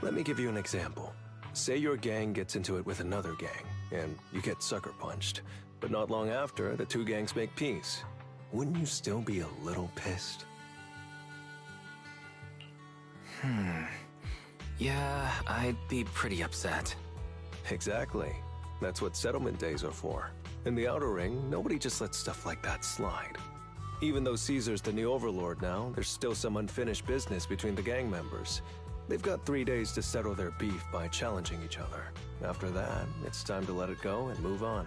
Let me give you an example. Say your gang gets into it with another gang, and you get sucker punched. But not long after, the two gangs make peace. Wouldn't you still be a little pissed? Yeah, I'd be pretty upset. Exactly. That's what settlement days are for. In the Outer Ring, nobody just lets stuff like that slide. Even though Caesar's the new overlord now, there's still some unfinished business between the gang members. They've got 3 days to settle their beef by challenging each other. After that, it's time to let it go and move on.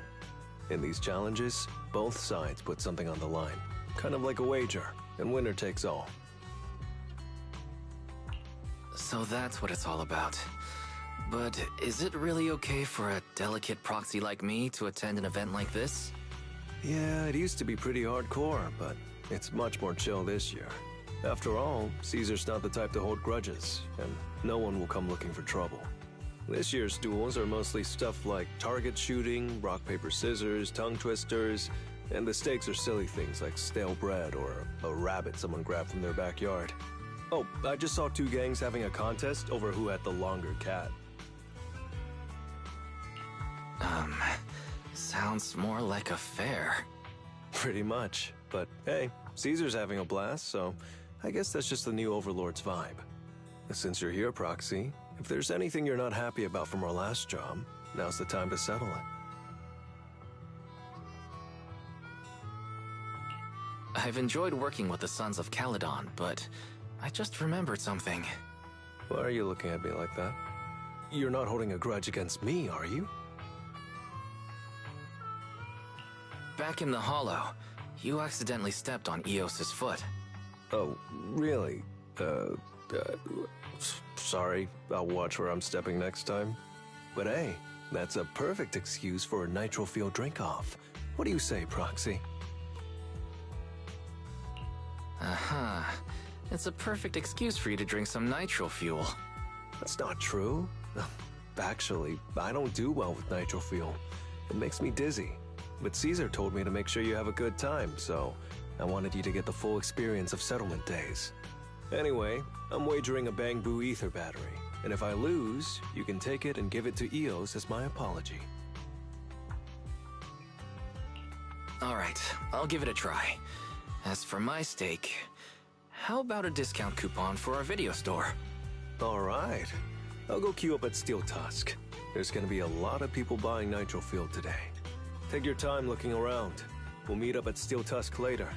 In these challenges, both sides put something on the line. Kind of like a wager, and winner takes all. So that's what it's all about. But is it really okay for a delicate proxy like me to attend an event like this? Yeah, it used to be pretty hardcore, but it's much more chill this year. After all, Caesar's not the type to hold grudges, and no one will come looking for trouble. This year's duels are mostly stuff like target shooting, rock, paper, scissors, tongue twisters, and the stakes are silly things like stale bread or a rabbit someone grabbed from their backyard. Oh, I just saw two gangs having a contest over who had the longer cat. Sounds more like a fair. Pretty much, but hey, Caesar's having a blast, so I guess that's just the new Overlord's vibe. Since you're here, Proxy, if there's anything you're not happy about from our last job, now's the time to settle it. I've enjoyed working with the Sons of Caledon, but I just remembered something. Why are you looking at me like that? You're not holding a grudge against me, are you? Back in the Hollow, you accidentally stepped on Eos's foot. Oh, really? Sorry, I'll watch where I'm stepping next time. But hey, that's a perfect excuse for a nitro fuel drink-off. What do you say, Proxy? Uh-huh. It's a perfect excuse for you to drink some nitro fuel. That's not true. Actually, I don't do well with nitro fuel. It makes me dizzy. But Caesar told me to make sure you have a good time, so I wanted you to get the full experience of settlement days. Anyway, I'm wagering a Bang Boo ether battery, and if I lose, you can take it and give it to Eos as my apology. Alright, I'll give it a try. As for my stake, how about a discount coupon for our video store? Alright, I'll go queue up at Steel Tusk. There's gonna be a lot of people buying nitro fuel today. Take your time looking around. We'll meet up at Steel Tusk later.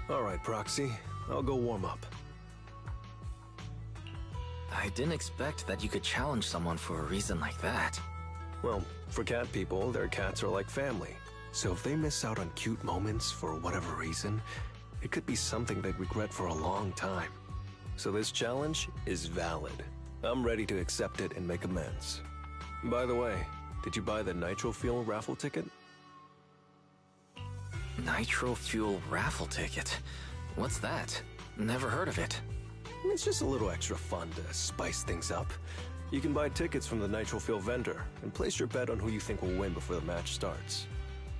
All right, Proxy. I'll go warm up. I didn't expect that you could challenge someone for a reason like that. Well, for cat people, their cats are like family. So if they miss out on cute moments for whatever reason, it could be something they'd regret for a long time. So this challenge is valid. I'm ready to accept it and make amends. By the way, did you buy the Nitro Fuel raffle ticket? Nitro Fuel raffle ticket? What's that? Never heard of it. It's just a little extra fun to spice things up. You can buy tickets from the Nitro Fuel vendor and place your bet on who you think will win before the match starts.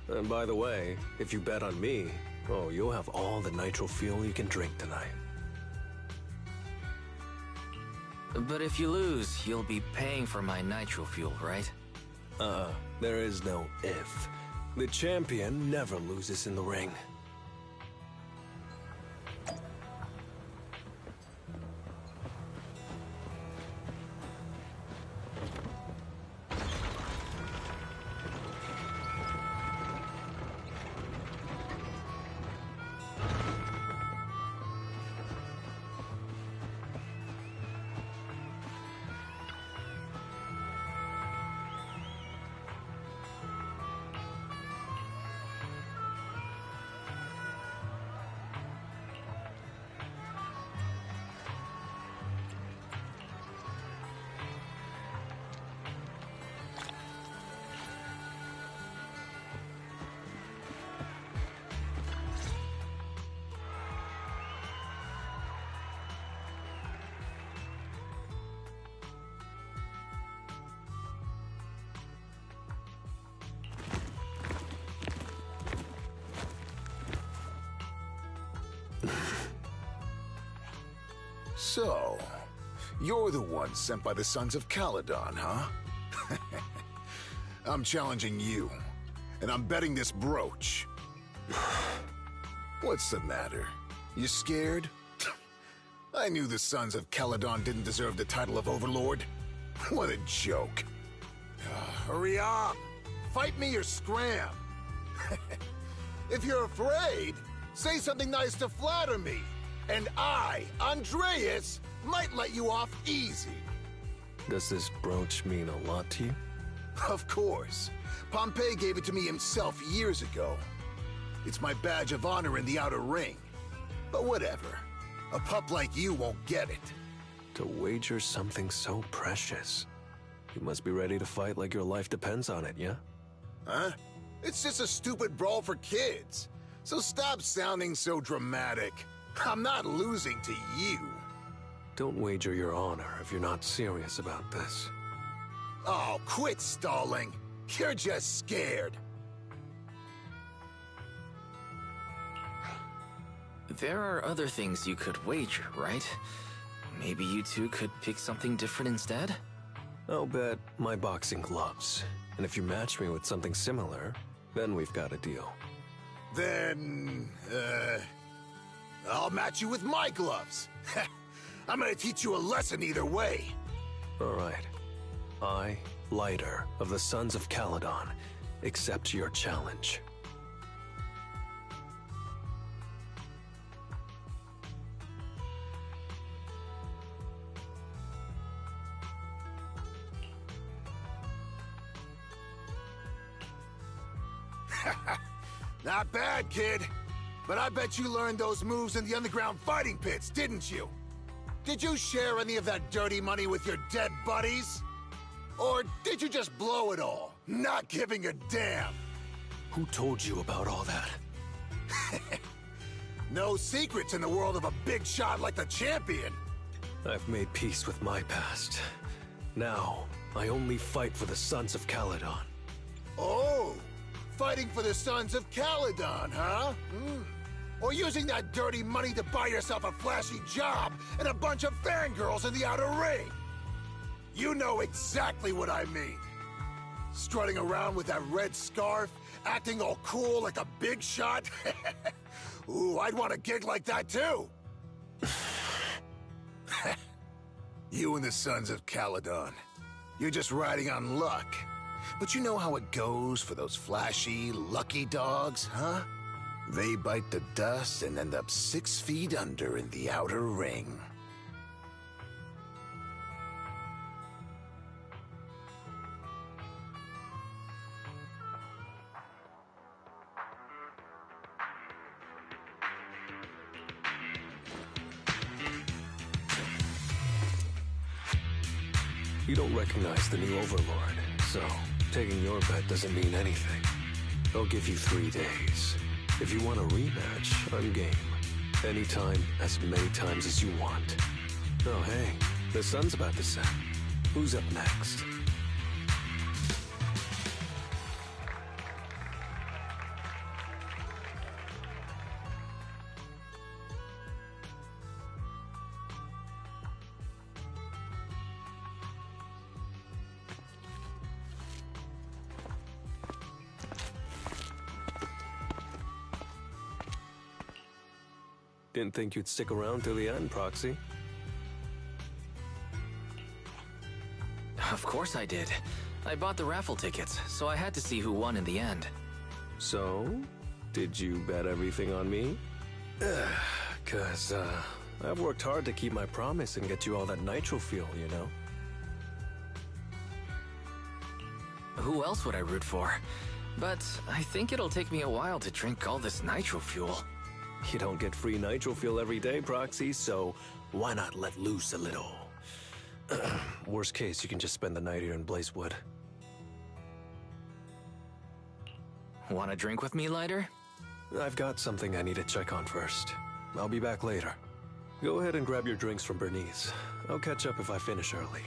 And by the way, if you bet on me, oh, you'll have all the Nitro Fuel you can drink tonight. But if you lose, you'll be paying for my Nitro Fuel, right? There is no if. The champion never loses in the ring. So, you're the one sent by the Sons of Caledon, huh? I'm challenging you, and I'm betting this brooch. What's the matter? You scared? I knew the Sons of Caledon didn't deserve the title of Overlord. What a joke. Hurry up! Fight me or scram! If you're afraid, say something nice to flatter me. And I, Andreas, might let you off easy. Does this brooch mean a lot to you? Of course. Pompey gave it to me himself years ago. It's my badge of honor in the outer ring. But whatever. A pup like you won't get it. To wager something so precious. You must be ready to fight like your life depends on it, yeah? Huh? It's just a stupid brawl for kids. So stop sounding so dramatic. I'm not losing to you. Don't wager your honor if you're not serious about this. Oh, quit stalling. You're just scared. There are other things you could wager, right? Maybe you two could pick something different instead? I'll bet my boxing gloves. And if you match me with something similar, then we've got a deal. Then, I'll match you with my gloves. I'm gonna teach you a lesson either way. All right. I, Lighter of the Sons of Caledon, accept your challenge. Not bad, kid. But I bet you learned those moves in the underground fighting pits, didn't you? Did you share any of that dirty money with your dead buddies? Or did you just blow it all, not giving a damn? Who told you about all that? No secrets in the world of a big shot like the champion. I've made peace with my past. Now, I only fight for the Sons of Caledon. Oh, fighting for the Sons of Caledon, huh? Or using that dirty money to buy yourself a flashy job and a bunch of fangirls in the outer ring. You know exactly what I mean. Strutting around with that red scarf, acting all cool like a big shot. Ooh, I'd want a gig like that too. You and the Sons of Caledon. You're just riding on luck. But you know how it goes for those flashy, lucky dogs, huh? They bite the dust and end up 6 feet under in the outer ring. You don't recognize the new Overlord, so taking your bet doesn't mean anything. I'll give you 3 days. If you want a rematch, I'm game. Anytime, as many times as you want. Oh hey, the sun's about to set. Who's up next? Didn't think you'd stick around till the end, Proxy. Of course I did. I bought the raffle tickets, so I had to see who won in the end. So, did you bet everything on me? Cause, I've worked hard to keep my promise and get you all that nitro fuel, you know? Who else would I root for? But I think it'll take me a while to drink all this nitro fuel. You don't get free nitro fuel every day, Proxy, so why not let loose a little? Worst case, you can just spend the night here in Blazewood. Want a drink with me, Lighter? I've got something I need to check on first. I'll be back later. Go ahead and grab your drinks from Bernice. I'll catch up if I finish early.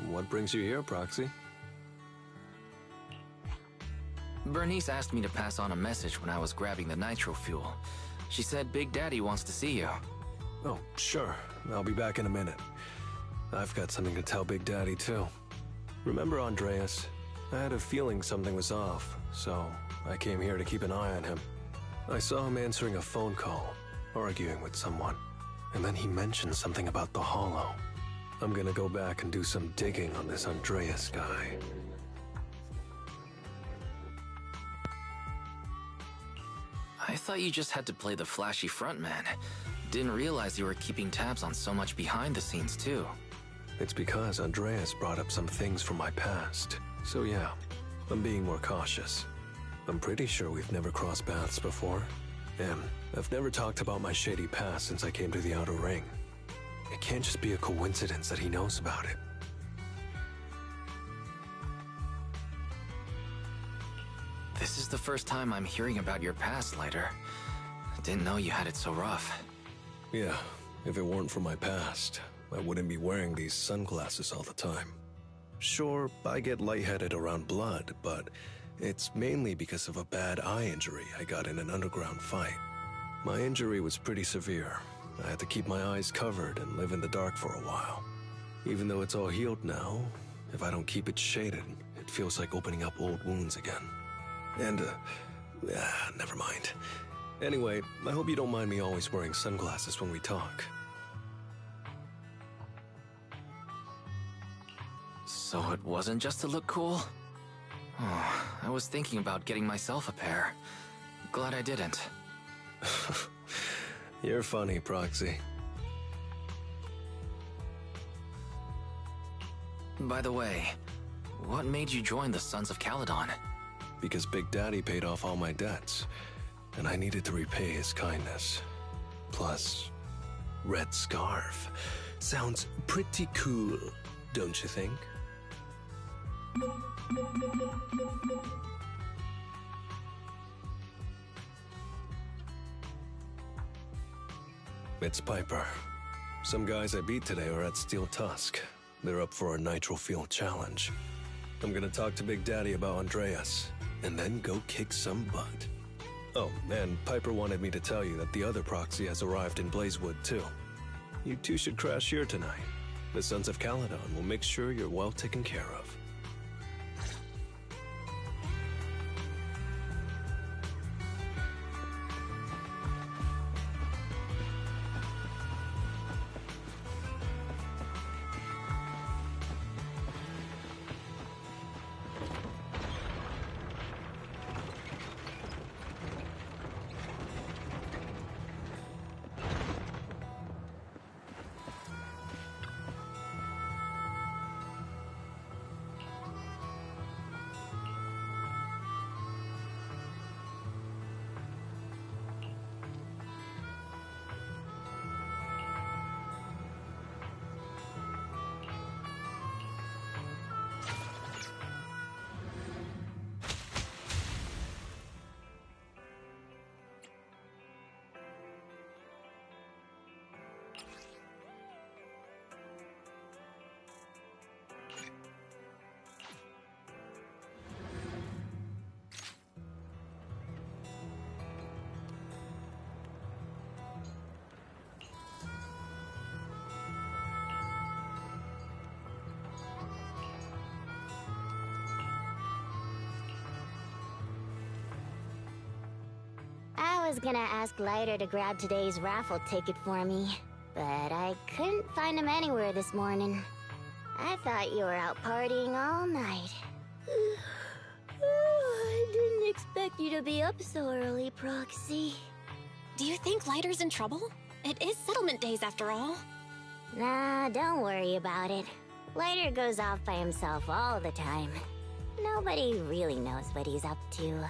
What brings you here, Proxy? Bernice asked me to pass on a message when I was grabbing the nitro fuel. She said Big Daddy wants to see you. Oh, sure. I'll be back in a minute. I've got something to tell Big Daddy, too. Remember Andreas? I had a feeling something was off, so I came here to keep an eye on him. I saw him answering a phone call, arguing with someone, and then he mentioned something about the Hollow. I'm gonna go back and do some digging on this Andreas guy. I thought you just had to play the flashy frontman. Didn't realize you were keeping tabs on so much behind the scenes, too. It's because Andreas brought up some things from my past. So yeah, I'm being more cautious. I'm pretty sure we've never crossed paths before. And I've never talked about my shady past since I came to the Outer Ring. It can't just be a coincidence that he knows about it. This is the first time I'm hearing about your past, Lighter. Didn't know you had it so rough. Yeah, if it weren't for my past, I wouldn't be wearing these sunglasses all the time. Sure, I get lightheaded around blood, but it's mainly because of a bad eye injury I got in an underground fight. My injury was pretty severe. I had to keep my eyes covered and live in the dark for a while. Even though it's all healed now, if I don't keep it shaded, it feels like opening up old wounds again. And, never mind. Anyway, I hope you don't mind me always wearing sunglasses when we talk. So it wasn't just to look cool? Oh, I was thinking about getting myself a pair. Glad I didn't. You're funny, Proxy. By the way, what made you join the Sons of Caledon? Because Big Daddy paid off all my debts, and I needed to repay his kindness. Plus, Red Scarf. Sounds pretty cool, don't you think? It's Piper. Some guys I beat today are at Steel Tusk. They're up for a Nitro Field challenge. I'm gonna talk to Big Daddy about Andreas, and then go kick some butt. Oh, and Piper wanted me to tell you that the other proxy has arrived in Blazewood, too. You two should crash here tonight. The Sons of Caledon will make sure you're well taken care of. I was gonna ask Lighter to grab today's raffle ticket for me, but I couldn't find him anywhere this morning. I thought you were out partying all night. I didn't expect you to be up so early, Proxy. Do you think Lighter's in trouble? It is settlement days after all. Nah, don't worry about it. Lighter goes off by himself all the time. Nobody really knows what he's up to.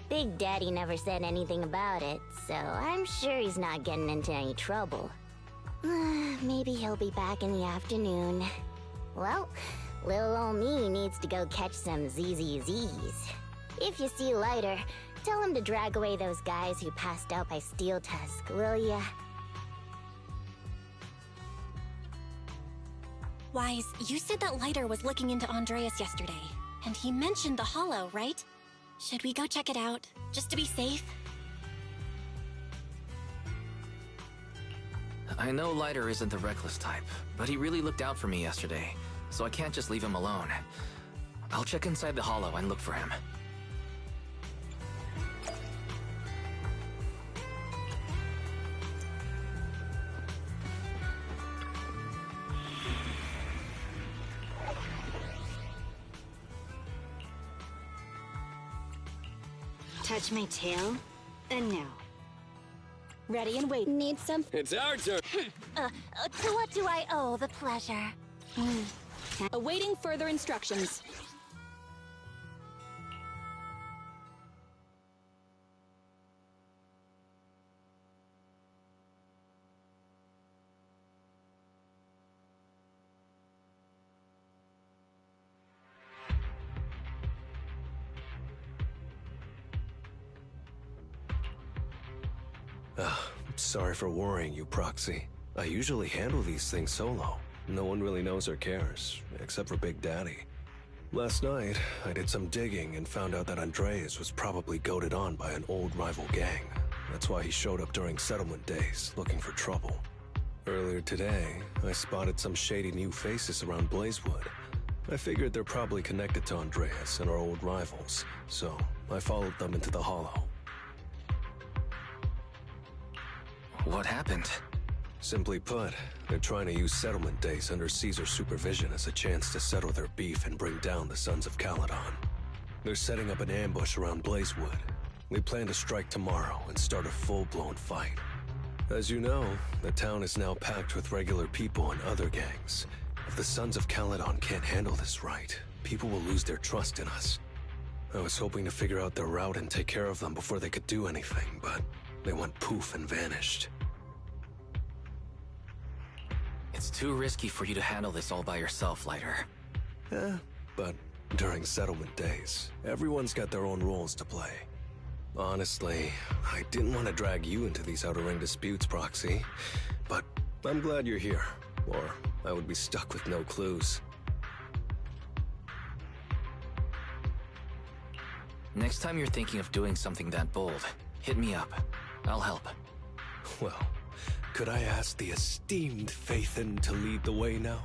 Big Daddy never said anything about it, so I'm sure he's not getting into any trouble. Maybe he'll be back in the afternoon. Well, little ol' me needs to go catch some ZZZs. If you see Lighter, tell him to drag away those guys who passed out by Steel Tusk, will ya? Wise, you said that Lighter was looking into Andreas yesterday, and he mentioned the Hollow, right? Should we go check it out, just to be safe? I know Lighter isn't the reckless type, but he really looked out for me yesterday, so I can't just leave him alone. I'll check inside the Hollow and look for him. Touch my tail, and now. Ready and wait. Need some? It's our turn. To what do I owe the pleasure? Awaiting further instructions. Sorry for worrying you, Proxy. I usually handle these things solo. No one really knows or cares, except for Big Daddy. Last night, I did some digging and found out that Andreas was probably goaded on by an old rival gang. That's why he showed up during settlement days, looking for trouble. Earlier today, I spotted some shady new faces around Blazewood. I figured they're probably connected to Andreas and our old rivals, so I followed them into the Hollow. What happened? Simply put, they're trying to use settlement days under Caesar's supervision as a chance to settle their beef and bring down the Sons of Caledon. They're setting up an ambush around Blazewood. We plan to strike tomorrow and start a full-blown fight. As you know, the town is now packed with regular people and other gangs. If the Sons of Caledon can't handle this right, people will lose their trust in us. I was hoping to figure out their route and take care of them before they could do anything, but they went poof and vanished. It's too risky for you to handle this all by yourself, Lighter. But during settlement days, everyone's got their own roles to play. Honestly, I didn't want to drag you into these outer ring disputes, Proxy, but I'm glad you're here, or I would be stuck with no clues. Next time you're thinking of doing something that bold, hit me up. I'll help. Well, could I ask the esteemed Phaethon to lead the way now?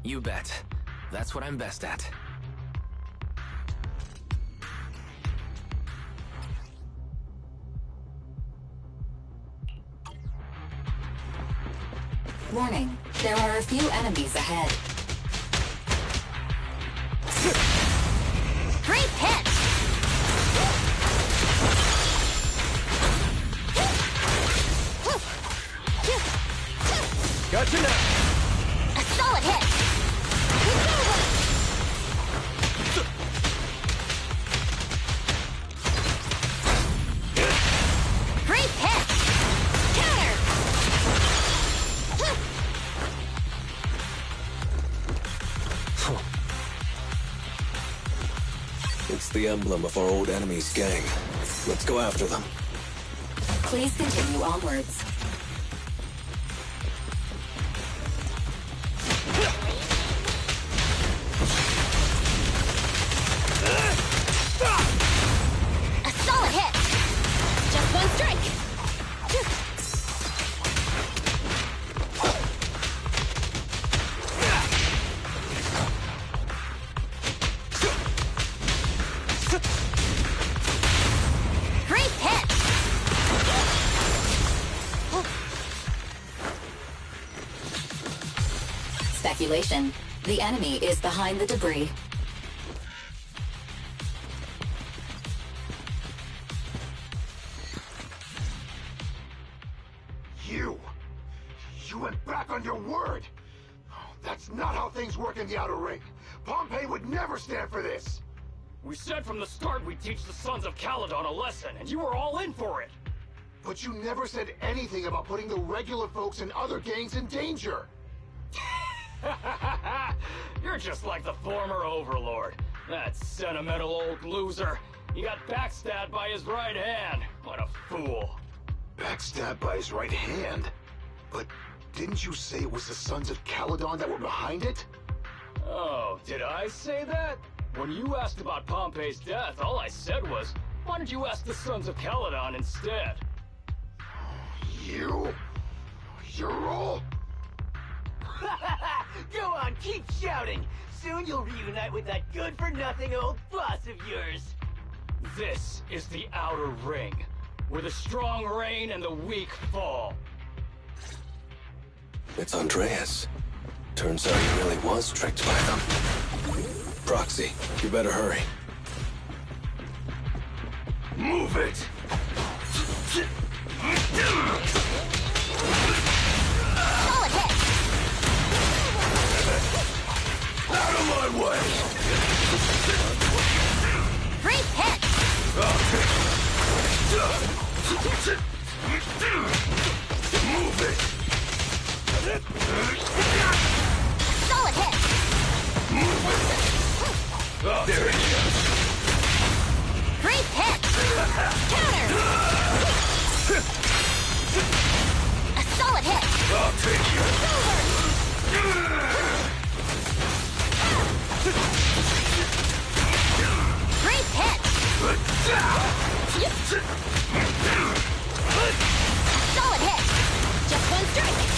You bet. That's what I'm best at. Warning, there are a few enemies ahead. Great hit! Gotcha now! A solid hit! Great hit! Counter! It's the emblem of our old enemy's gang. Let's go after them. Please continue onwards. A solid hit! Just one strike! Great hit! Speculation. The enemy is behind the debris. You went back on your word! That's not how things work in the Outer Ring. Pompey would never stand for this! We said from the start we'd teach the Sons of Caledon a lesson, and you were all in for it! But you never said anything about putting the regular folks and other gangs in danger! You're just like the former Overlord. That sentimental old loser. He got backstabbed by his right hand. What a fool. Backstabbed by his right hand? But didn't you say it was the Sons of Caledon that were behind it? Oh, did I say that? When you asked about Pompey's death, all I said was, why don't you ask the Sons of Caledon instead? You? You're all... Go on, keep shouting! Soon you'll reunite with that good-for-nothing old boss of yours! This is the Outer Ring, where the strong reign and the weak fall. It's Andreas. Turns out he really was tricked by them. Proxy, you better hurry. Move it! Solid hit! Out of my way! Great hit! Move it! Solid hit! There it is! Great hit! A solid hit! I'll take you. Great hit! Solid hit! Just one strike!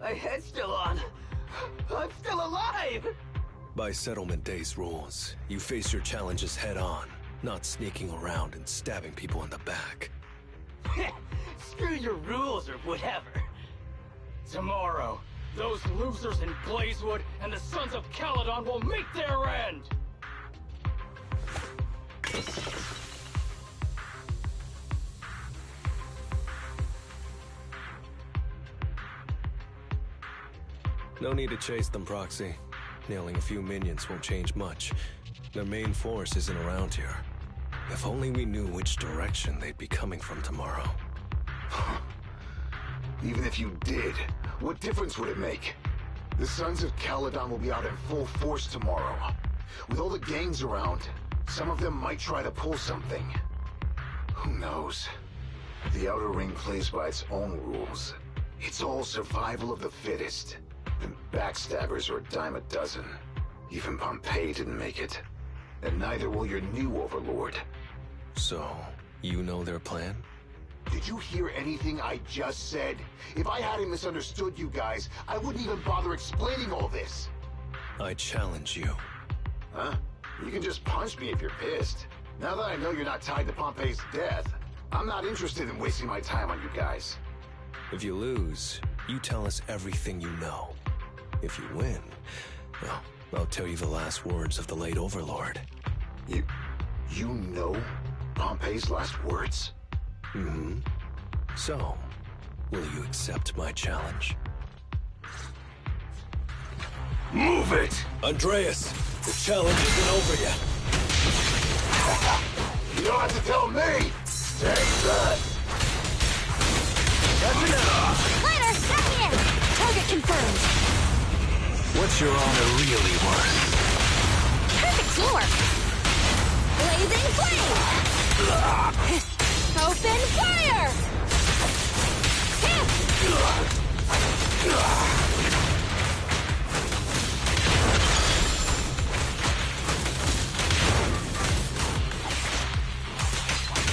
My head's still on. I'm still alive! By Settlement Day's rules, you face your challenges head on, not sneaking around and stabbing people in the back. Screw your rules or whatever. Tomorrow, those losers in Blazewood and the Sons of Caledon will meet their end! No need to chase them, Proxy. Nailing a few minions won't change much. Their main force isn't around here. If only we knew which direction they'd be coming from tomorrow. Even if you did, what difference would it make? The Sons of Caledon will be out in full force tomorrow. With all the gangs around, some of them might try to pull something. Who knows? The Outer Ring plays by its own rules. It's all survival of the fittest. And backstabbers are a dime a dozen. Even Pompeii didn't make it. And neither will your new overlord. So, you know their plan? Did you hear anything I just said? If I hadn't misunderstood you guys, I wouldn't even bother explaining all this. I challenge you. Huh? You can just punch me if you're pissed. Now that I know you're not tied to Pompeii's death, I'm not interested in wasting my time on you guys. If you lose, you tell us everything you know. If you win, well, I'll tell you the last words of the late Overlord. You know Pompeii's last words? Mm-hmm. So, will you accept my challenge? Move it! Andreas, the challenge isn't over yet. You don't have to tell me! Take that! That's enough! Later, back in! Target confirmed! What's your honor really worth? Perfect teamwork! Blazing flame! Open fire!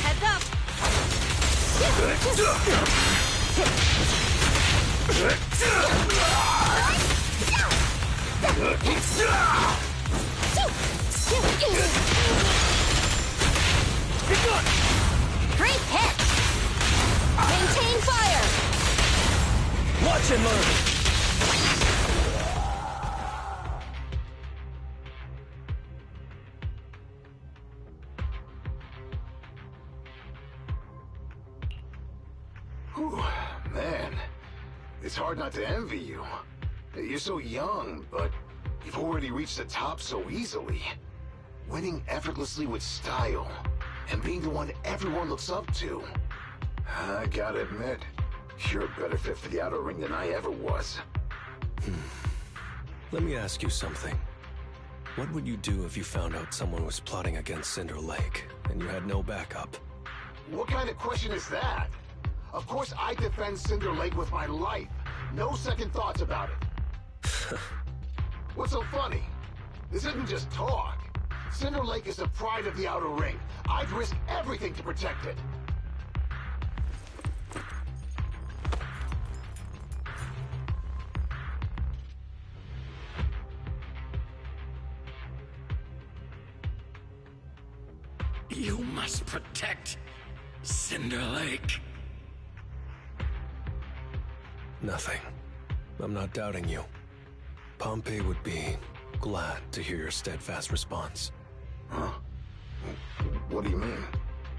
Heads up! Great hit! Maintain fire! Watch and learn! Whew, man, it's hard not to envy you. You're so young, but you've already reached the top so easily. Winning effortlessly with style, and being the one everyone looks up to. I gotta admit, you're a better fit for the Outer Ring than I ever was. Let me ask you something. What would you do if you found out someone was plotting against Cinder Lake, and you had no backup? What kind of question is that? Of course I defend Cinder Lake with my life. No second thoughts about it. What's so funny? This isn't just talk. Cinder Lake is the pride of the Outer Ring. I'd risk everything to protect it. You must protect Cinder Lake. Nothing. I'm not doubting you. Pompey would be glad to hear your steadfast response. Huh? What do you mean?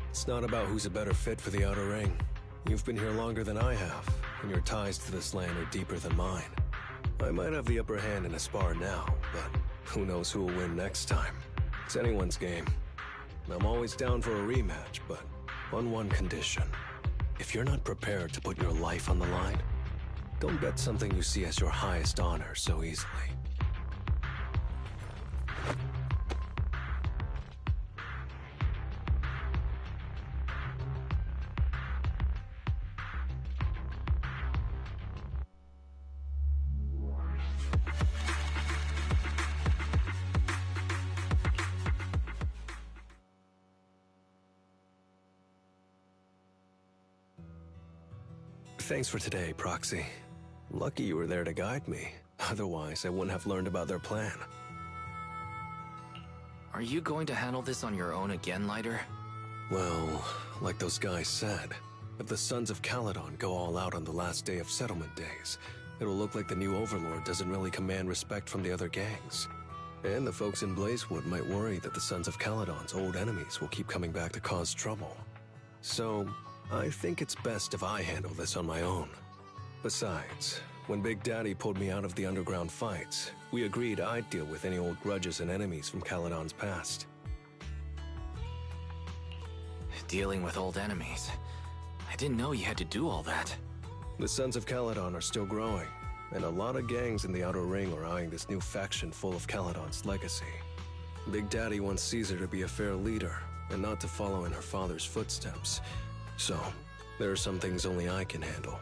It's not about who's a better fit for the Outer Ring. You've been here longer than I have, and your ties to this land are deeper than mine. I might have the upper hand in a spar now, but who knows who will win next time. It's anyone's game. I'm always down for a rematch, but on one condition. If you're not prepared to put your life on the line, don't bet something you see as your highest honor so easily. Thanks for today, Proxy. Lucky you were there to guide me. Otherwise, I wouldn't have learned about their plan. Are you going to handle this on your own again, Lighter? Well, like those guys said, if the Sons of Caledon go all out on the last day of settlement days, it'll look like the new Overlord doesn't really command respect from the other gangs. And the folks in Blazewood might worry that the Sons of Caledon's old enemies will keep coming back to cause trouble. So, I think it's best if I handle this on my own. Besides, when Big Daddy pulled me out of the underground fights, we agreed I'd deal with any old grudges and enemies from Caledon's past. Dealing with old enemies. I didn't know you had to do all that. The Sons of Caledon are still growing, and a lot of gangs in the Outer Ring are eyeing this new faction full of Caledon's legacy. Big Daddy wants Caesar to be a fair leader, and not to follow in her father's footsteps. So, there are some things only I can handle.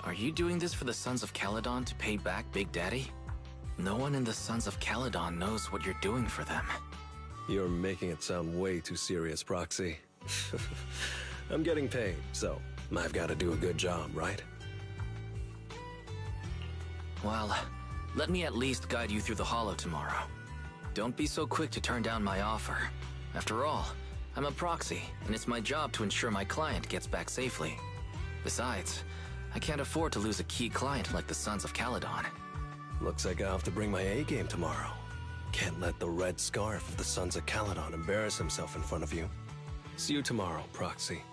Are you doing this for the Sons of Caledon to pay back Big Daddy? No one in the Sons of Caledon knows what you're doing for them. You're making it sound way too serious, Proxy. I'm getting paid, so I've got to do a good job, right? Well, let me at least guide you through the Hollow tomorrow. Don't be so quick to turn down my offer. After all, I'm a proxy, and it's my job to ensure my client gets back safely. Besides, I can't afford to lose a key client like the Sons of Caledon. Looks like I'll have to bring my A-game tomorrow. Can't let the red scarf of the Sons of Caledon embarrass himself in front of you. See you tomorrow, Proxy.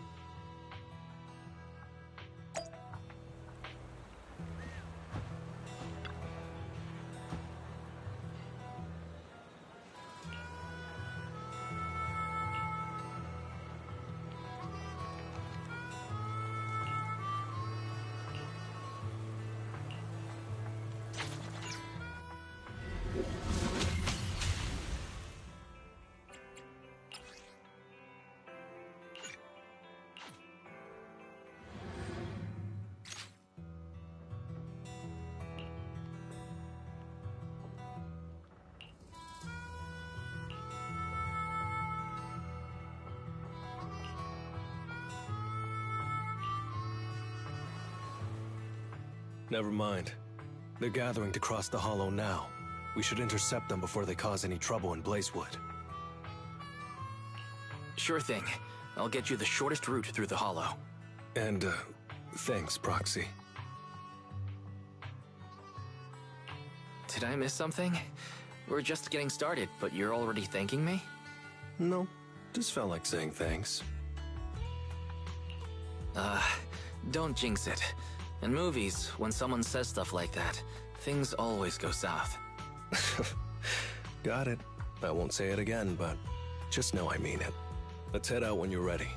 Never mind. They're gathering to cross the Hollow now. We should intercept them before they cause any trouble in Blazewood. Sure thing. I'll get you the shortest route through the Hollow. And, thanks, Proxy. Did I miss something? We're just getting started, but you're already thanking me? No, just felt like saying thanks. Don't jinx it. In movies, when someone says stuff like that, things always go south. Got it. I won't say it again, but just know I mean it. Let's head out when you're ready.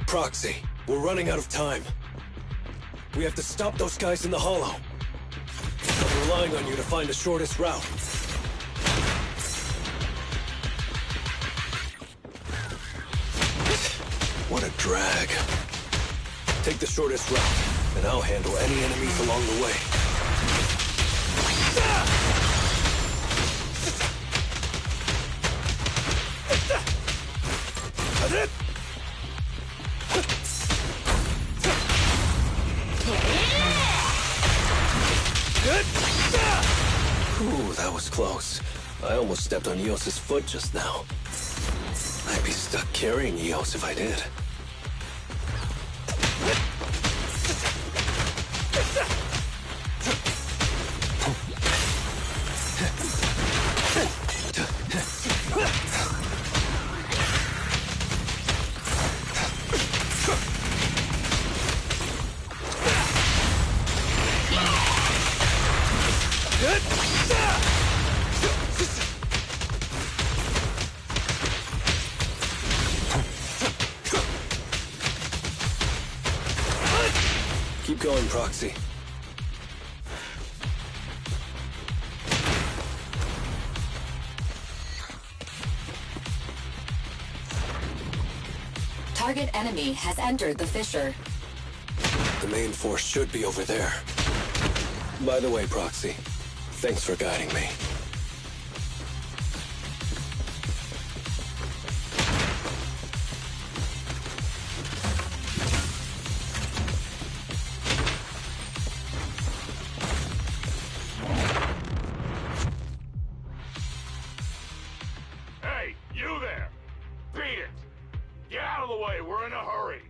Proxy, we're running out of time. We have to stop those guys in the Hollow. I'm relying on you to find the shortest route. What a drag. Take the shortest route, and I'll handle any enemies along the way. Ooh, that was close. I almost stepped on Eos's foot just now. I'd be stuck carrying Eos if I did. Keep going, Proxy. Target enemy has entered the fissure. The main force should be over there. By the way, Proxy, thanks for guiding me. Hey, you there! Beat it! Get out of the way, we're in a hurry!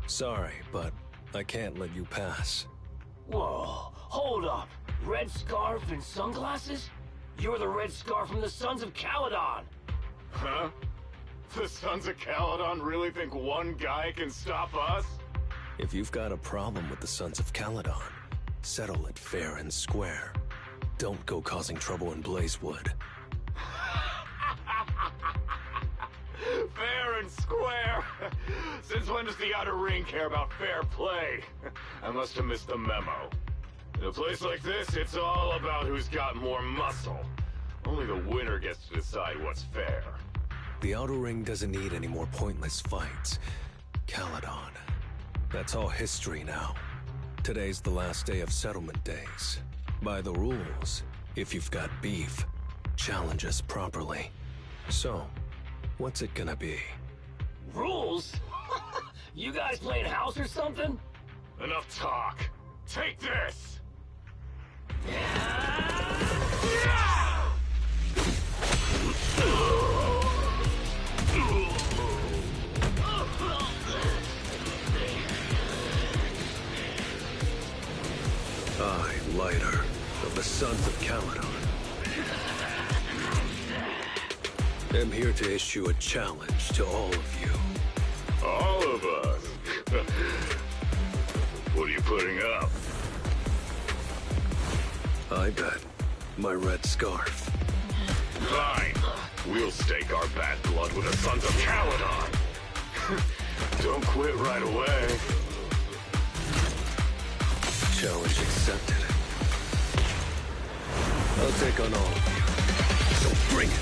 Sorry, but I can't let you pass. Whoa, hold up. Red scarf and sunglasses? You're the Red Scarf from the Sons of Caledon! Huh? The Sons of Caledon really think one guy can stop us? If you've got a problem with the Sons of Caledon, settle it fair and square. Don't go causing trouble in Blazewood. Fair and square? Since when does the Outer Ring care about fair play? I must have missed the memo. In a place like this, it's all about who's got more muscle. Only the winner gets to decide what's fair. The Outer Ring doesn't need any more pointless fights. Caledon. That's all history now. Today's the last day of settlement days. By the rules, if you've got beef, challenge us properly. So, what's it gonna be? Rules? You guys playing house or something? Enough talk. Take this! I, Lighter, of the Sons of Caledon, am here to issue a challenge to all of you. All of us? What are you putting up? I bet my red scarf. Fine. We'll stake our bad blood with the Sons of Caledon. Don't quit right away. Challenge accepted. I'll take on all of you. So bring it!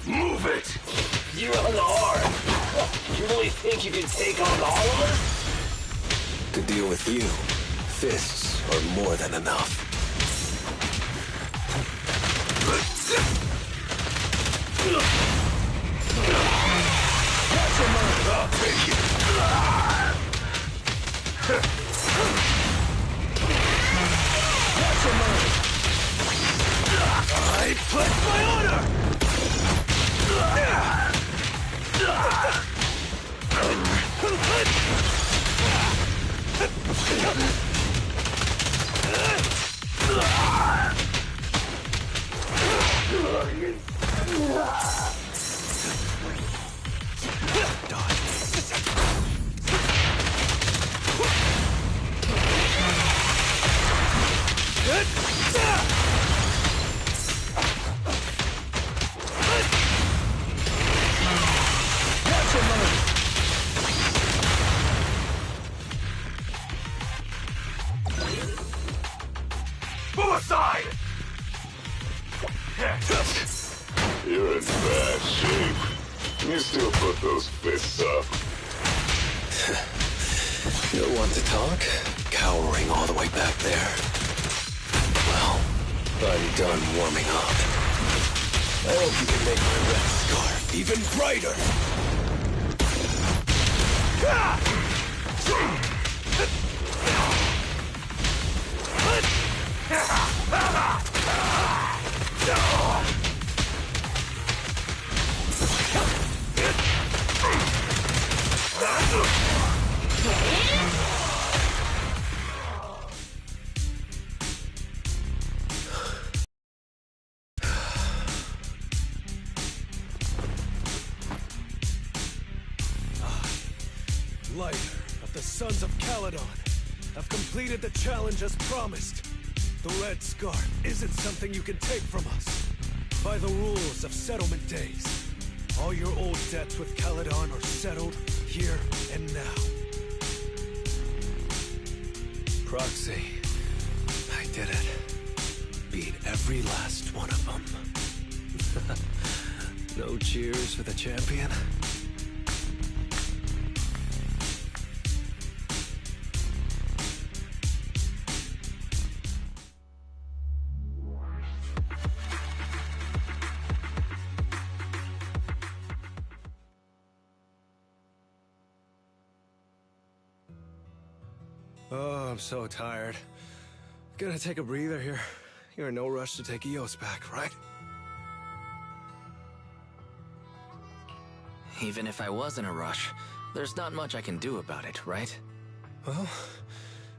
Move it! You're on the hard. You really think you can take on all of us? To deal with you, fists are more than enough. Watch your move! I'll take it! Watch your move! I pledge my honor! Move aside! You're in bad shape. You still put those fists up. You'll want to talk? Cowering all the way back there. Well, I'm done warming up. I hope you can make my red scarf even brighter! Lighter of the Sons of Caledon have completed the challenge as promised. The Red Scarf isn't something you can take from us. By the rules of settlement days, all your old debts with Caledon are settled here and now. Proxy, I did it. Beat every last one of them. No cheers for the champion? Oh, I'm so tired. Gonna take a breather here. You're in no rush to take Eos back, right? Even if I was in a rush, there's not much I can do about it, right? Well,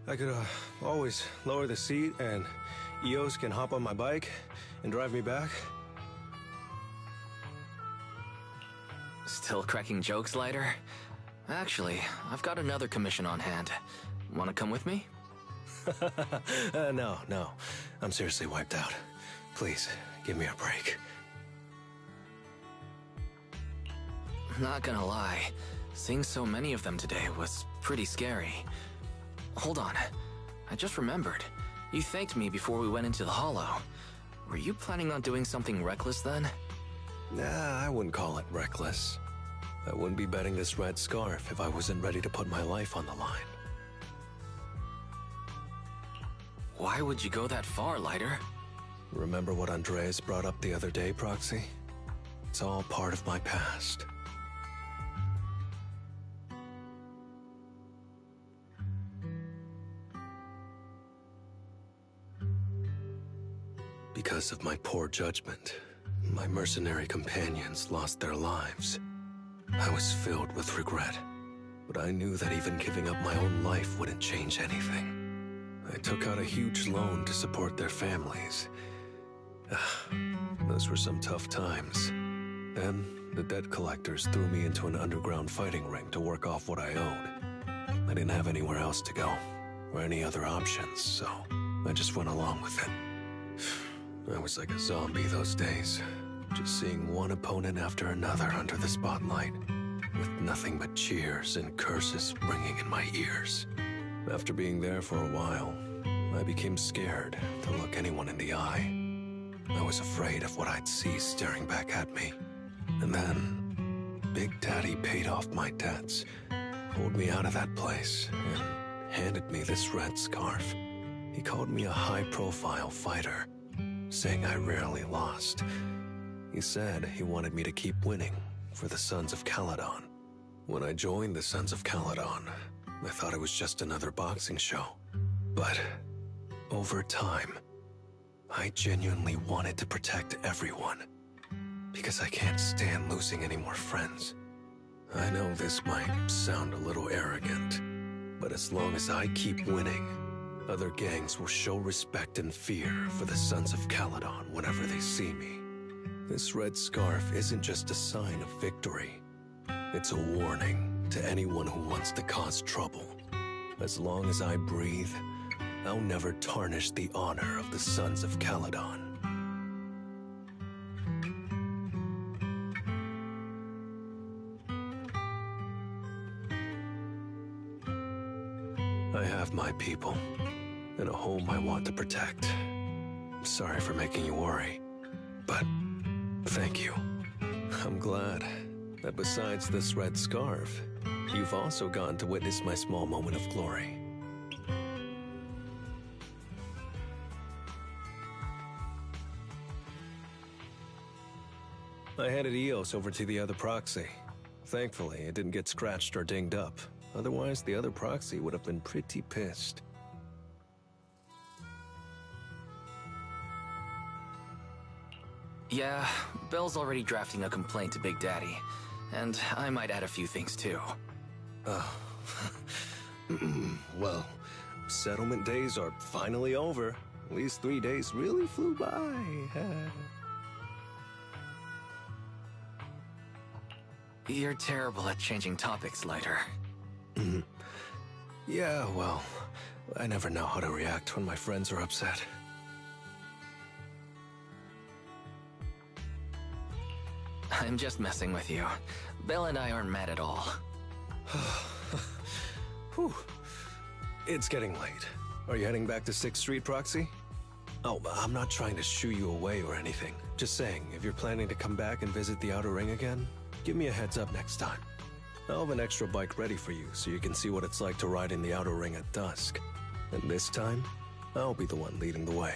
I could always lower the seat and Eos can hop on my bike and drive me back. Still cracking jokes, Lighter? Actually, I've got another commission on hand. Want to come with me? No. I'm seriously wiped out. Please, give me a break. Not gonna lie, seeing so many of them today was pretty scary. Hold on, I just remembered. You thanked me before we went into the Hollow. Were you planning on doing something reckless then? Nah, I wouldn't call it reckless. I wouldn't be betting this red scarf if I wasn't ready to put my life on the line. Why would you go that far, Lighter? Remember what Andreas brought up the other day, Proxy? It's all part of my past. Because of my poor judgment, my mercenary companions lost their lives. I was filled with regret, but I knew that even giving up my own life wouldn't change anything. I took out a huge loan to support their families. Those were some tough times. Then, the debt collectors threw me into an underground fighting ring to work off what I owed. I didn't have anywhere else to go, or any other options, so I just went along with it. I was like a zombie those days, just seeing one opponent after another under the spotlight, with nothing but cheers and curses ringing in my ears. After being there for a while, I became scared to look anyone in the eye. I was afraid of what I'd see staring back at me. And then, Big Daddy paid off my debts, pulled me out of that place, and handed me this red scarf. He called me a high-profile fighter, saying I rarely lost. He said he wanted me to keep winning for the Sons of Caledon. When I joined the Sons of Caledon, I thought it was just another boxing show. But over time, I genuinely wanted to protect everyone, because I can't stand losing any more friends. I know this might sound a little arrogant, but as long as I keep winning, other gangs will show respect and fear for the Sons of Caledon whenever they see me. This red scarf isn't just a sign of victory. It's a warning to anyone who wants to cause trouble. As long as I breathe, I'll never tarnish the honor of the Sons of Caledon. I have my people, and a home I want to protect. Sorry for making you worry, but thank you. I'm glad that besides this red scarf, you've also gotten to witness my small moment of glory. I handed EOS over to the other proxy. Thankfully, it didn't get scratched or dinged up. Otherwise, the other proxy would have been pretty pissed. Yeah, Belle's already drafting a complaint to Big Daddy. And I might add a few things too. Oh. Well, settlement days are finally over. These 3 days really flew by. You're terrible at changing topics, Lighter. Yeah, well, I never know how to react when my friends are upset. I'm just messing with you. Belle and I aren't mad at all. Whew. It's getting late. Are you heading back to 6th Street, Proxy? Oh, I'm not trying to shoo you away or anything. Just saying, if you're planning to come back and visit the Outer Ring again, give me a heads up next time. I'll have an extra bike ready for you so you can see what it's like to ride in the Outer Ring at dusk. And this time, I'll be the one leading the way.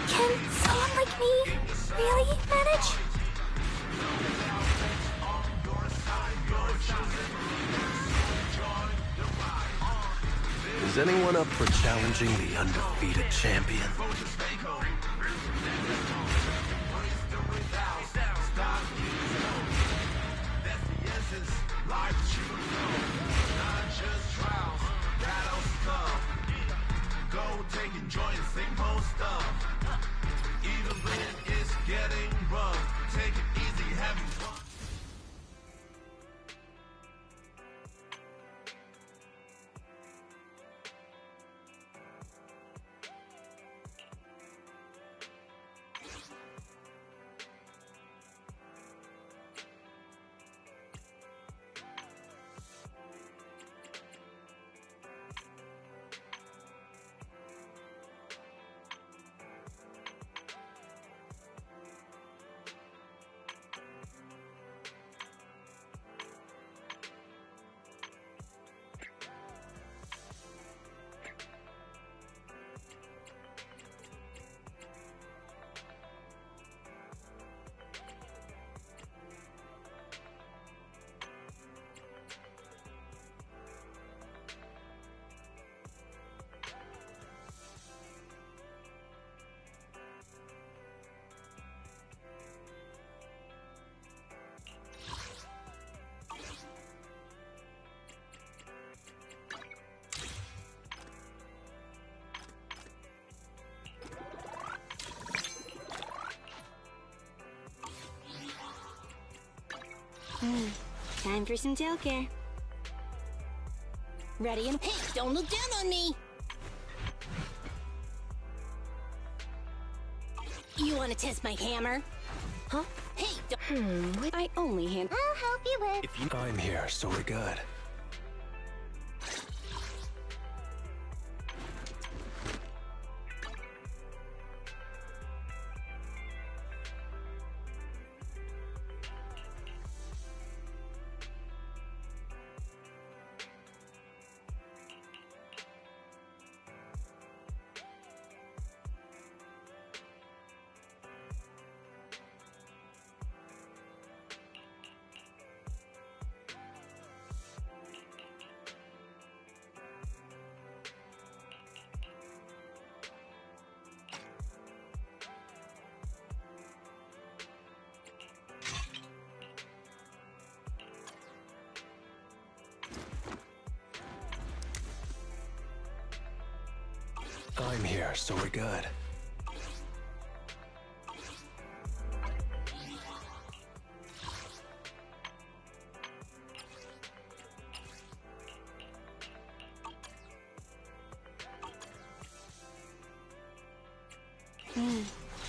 Can someone like me really manage? Is anyone up for challenging the undefeated champion? Time for some tail care. Ready and... Hey, don't look down on me! You want to test my hammer? Huh? Hey, What? I only hand... I'll help you with... I'm here, so we're good. I'm here, so we're good.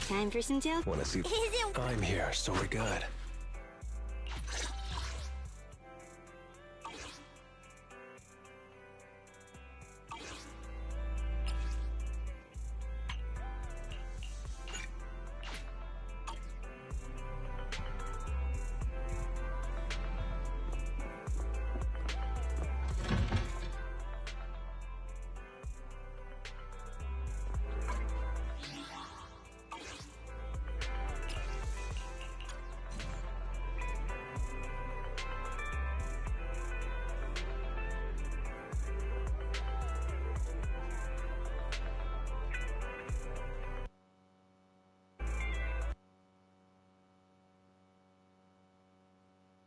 Time for some joke. Wanna see? I'm here, so we're good.